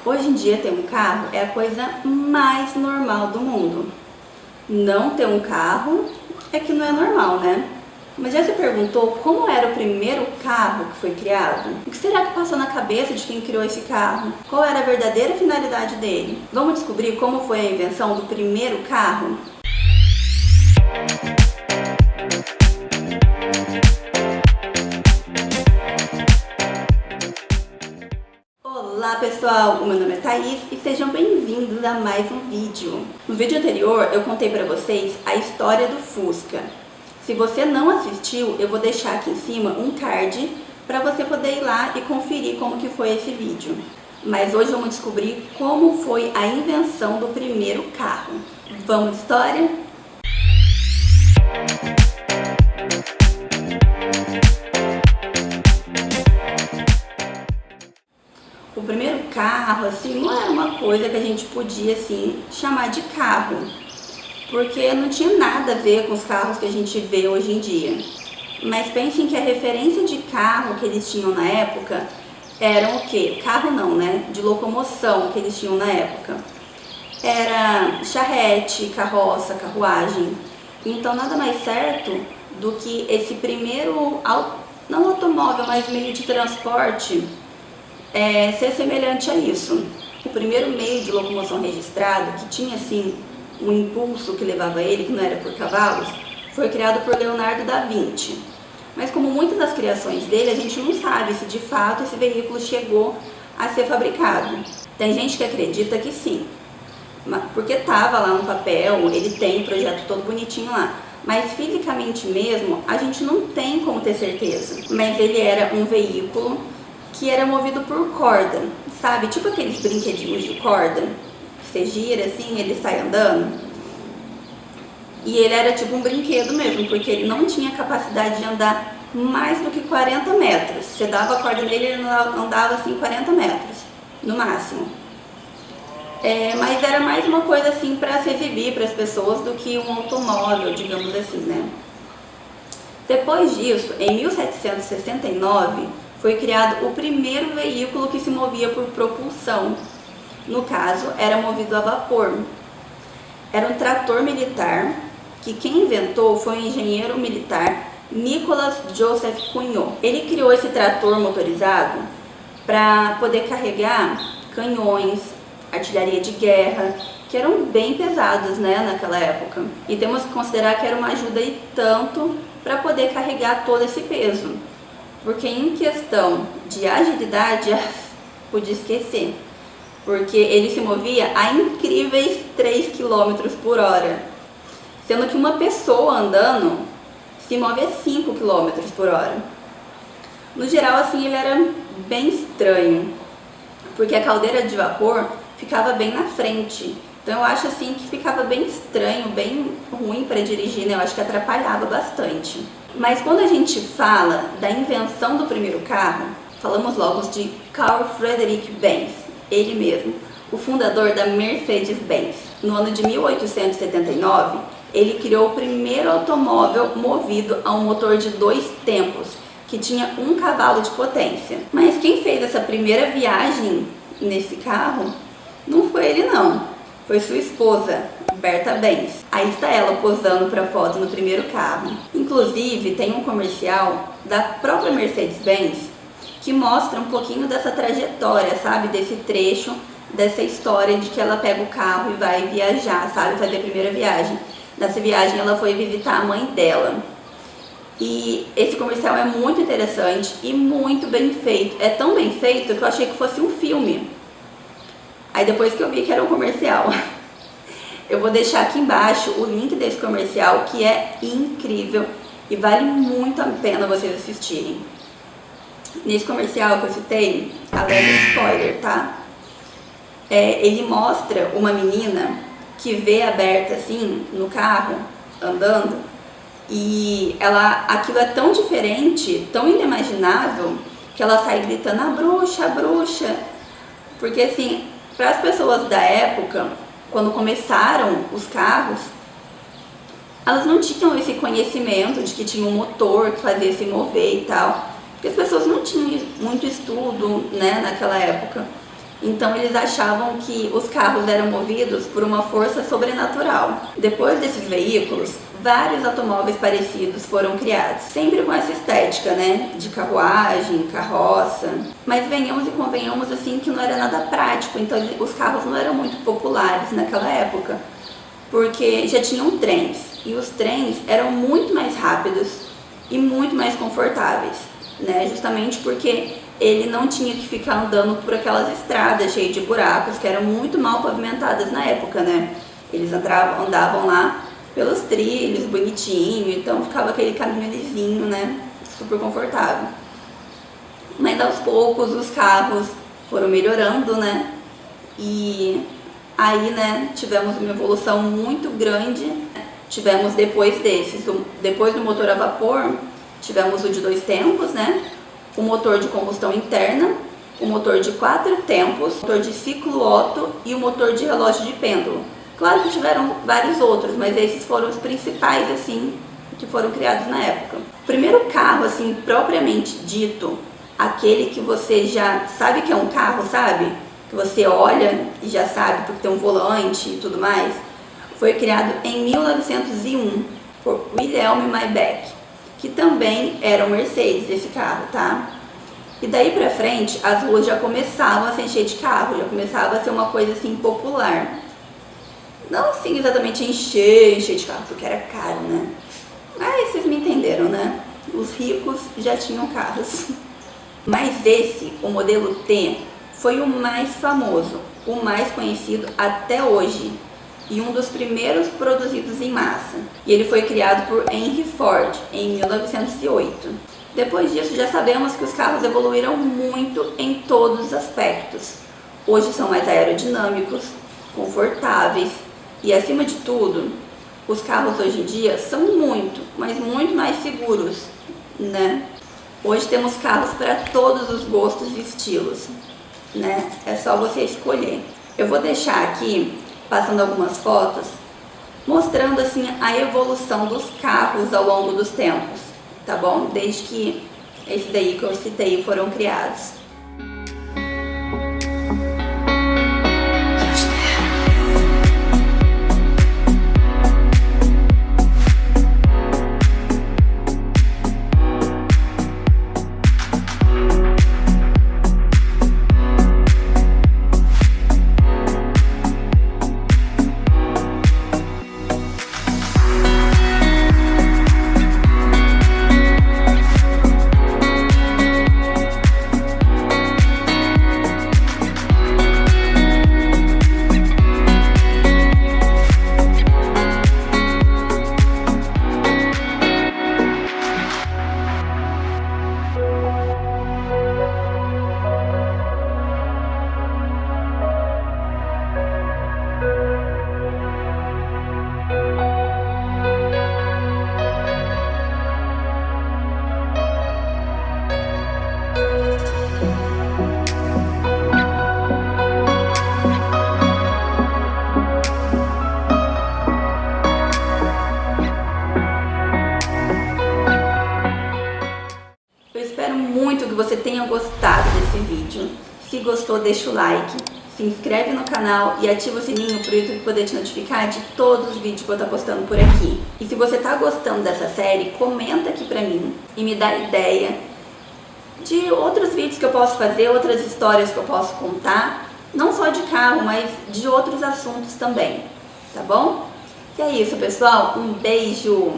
Hoje em dia ter um carro é a coisa mais normal do mundo. Não ter um carro é que não é normal, né? Mas já se perguntou como era o primeiro carro que foi criado? O que será que passou na cabeça de quem criou esse carro? Qual era a verdadeira finalidade dele? Vamos descobrir como foi a invenção do primeiro carro? Olá pessoal, o meu nome é Thaís e sejam bem-vindos a mais um vídeo. No vídeo anterior eu contei para vocês a história do Fusca. Se você não assistiu, eu vou deixar aqui em cima um card para você poder ir lá e conferir como que foi esse vídeo. Mas hoje vamos descobrir como foi a invenção do primeiro carro. Vamos de história? O primeiro carro, assim, não era uma coisa que a gente podia, assim, chamar de carro, porque não tinha nada a ver com os carros que a gente vê hoje em dia. Mas pensem que a referência de carro que eles tinham na época eram o quê? Carro não, né? De locomoção que eles tinham na época. Era charrete, carroça, carruagem. Então nada mais certo do que esse primeiro, não automóvel, mas meio de transporte, ser semelhante a isso. O primeiro meio de locomoção registrado, que tinha assim um impulso que levava ele, que não era por cavalos, foi criado por Leonardo da Vinci. Mas como muitas das criações dele, a gente não sabe se de fato esse veículo chegou a ser fabricado. Tem gente que acredita que sim, porque estava lá no papel, ele tem o projeto todo bonitinho lá. Mas fisicamente mesmo, a gente não tem como ter certeza. Mas ele era um veículo que era movido por corda, sabe? Tipo aqueles brinquedinhos de corda. Você gira assim, ele sai andando. E ele era tipo um brinquedo mesmo, porque ele não tinha capacidade de andar mais do que 40 metros. Você dava a corda nele, ele andava assim 40 metros, no máximo. Mas era mais uma coisa assim para se exibir para as pessoas do que um automóvel, digamos assim, né? Depois disso, em 1769, foi criado o primeiro veículo que se movia por propulsão. No caso, era movido a vapor. Era um trator militar, que quem inventou foi o engenheiro militar Nicolas Joseph Cugnot. Ele criou esse trator motorizado para poder carregar canhões, artilharia de guerra, que eram bem pesados, né, naquela época. E temos que considerar que era uma ajuda e tanto para poder carregar todo esse peso. Porque em questão de agilidade, podia esquecer. Porque ele se movia a incríveis 3 km por hora. Sendo que uma pessoa andando se move a 5 km por hora. No geral, assim, ele era bem estranho. Porque a caldeira de vapor ficava bem na frente. Então eu acho assim que ficava bem estranho, bem ruim para dirigir, né? Eu acho que atrapalhava bastante. Mas quando a gente fala da invenção do primeiro carro, falamos logo de Carl Friedrich Benz, ele mesmo, o fundador da Mercedes-Benz. No ano de 1879, ele criou o primeiro automóvel movido a um motor de 2 tempos, que tinha 1 cavalo de potência. Mas quem fez essa primeira viagem nesse carro não foi ele não, foi sua esposa, Berta Benz. Aí está ela posando para foto no primeiro carro. Inclusive tem um comercial da própria Mercedes-Benz que mostra um pouquinho dessa trajetória, sabe, desse trecho, dessa história de que ela pega o carro e vai viajar, sabe, fazer a primeira viagem. Nessa viagem ela foi visitar a mãe dela. E esse comercial é muito interessante e muito bem feito. É tão bem feito que eu achei que fosse um filme. Aí depois que eu vi que era um comercial, eu vou deixar aqui embaixo o link desse comercial, que é incrível e vale muito a pena vocês assistirem. Nesse comercial que eu citei, alerta spoiler, tá? Ele mostra uma menina que vê a Berta assim, no carro, andando, e aquilo é tão diferente, tão inimaginável, que ela sai gritando, a bruxa, porque assim, para as pessoas da época, quando começaram os carros, elas não tinham esse conhecimento de que tinha um motor que fazia se mover e tal, porque as pessoas não tinham muito estudo, né, naquela época. Então eles achavam que os carros eram movidos por uma força sobrenatural. Depois desses veículos, vários automóveis parecidos foram criados, sempre com essa estética, né, de carruagem, carroça. Mas venhamos e convenhamos assim que não era nada prático, então os carros não eram muito populares naquela época, porque já tinham trens, e os trens eram muito mais rápidos e muito mais confortáveis, né, justamente porque ele não tinha que ficar andando por aquelas estradas cheias de buracos, que eram muito mal pavimentadas na época, né? Eles andavam lá pelos trilhos, bonitinho, então ficava aquele caminho lisinho, né? Super confortável. Mas aos poucos os carros foram melhorando, né? E aí, né, tivemos uma evolução muito grande. Tivemos depois depois do motor a vapor, tivemos o de 2 tempos, né? O motor de combustão interna, o motor de 4 tempos, o motor de ciclo Otto e o motor de relógio de pêndulo. Claro que tiveram vários outros, mas esses foram os principais, assim, que foram criados na época. O primeiro carro, assim, propriamente dito, aquele que você já sabe que é um carro, sabe? Que você olha e já sabe porque tem um volante e tudo mais, foi criado em 1901 por Wilhelm Maybach, que também era um Mercedes esse carro, tá? E daí pra frente, as ruas já começavam a se encher de carro, já começava a ser uma coisa assim popular. Não assim exatamente encher de carro, porque era caro, né? Mas vocês me entenderam, né? Os ricos já tinham carros. Mas esse, o modelo T, foi o mais famoso, o mais conhecido até hoje, e um dos primeiros produzidos em massa. E ele foi criado por Henry Ford em 1908. Depois disso, já sabemos que os carros evoluíram muito em todos os aspectos. Hoje são mais aerodinâmicos, confortáveis e, acima de tudo, os carros hoje em dia são muito, mas muito mais seguros, né? Hoje temos carros para todos os gostos e estilos, né? É só você escolher. Eu vou deixar aqui passando algumas fotos, mostrando assim a evolução dos carros ao longo dos tempos, tá bom? Desde que esses daí que eu citei foram criados. Muito que você tenha gostado desse vídeo. Se gostou, deixa o like, se inscreve no canal e ativa o sininho para o YouTube poder te notificar de todos os vídeos que eu estou postando por aqui. E se você está gostando dessa série, comenta aqui pra mim e me dá ideia de outros vídeos que eu posso fazer, outras histórias que eu posso contar, não só de carro, mas de outros assuntos também, tá bom? E é isso, pessoal. Um beijo!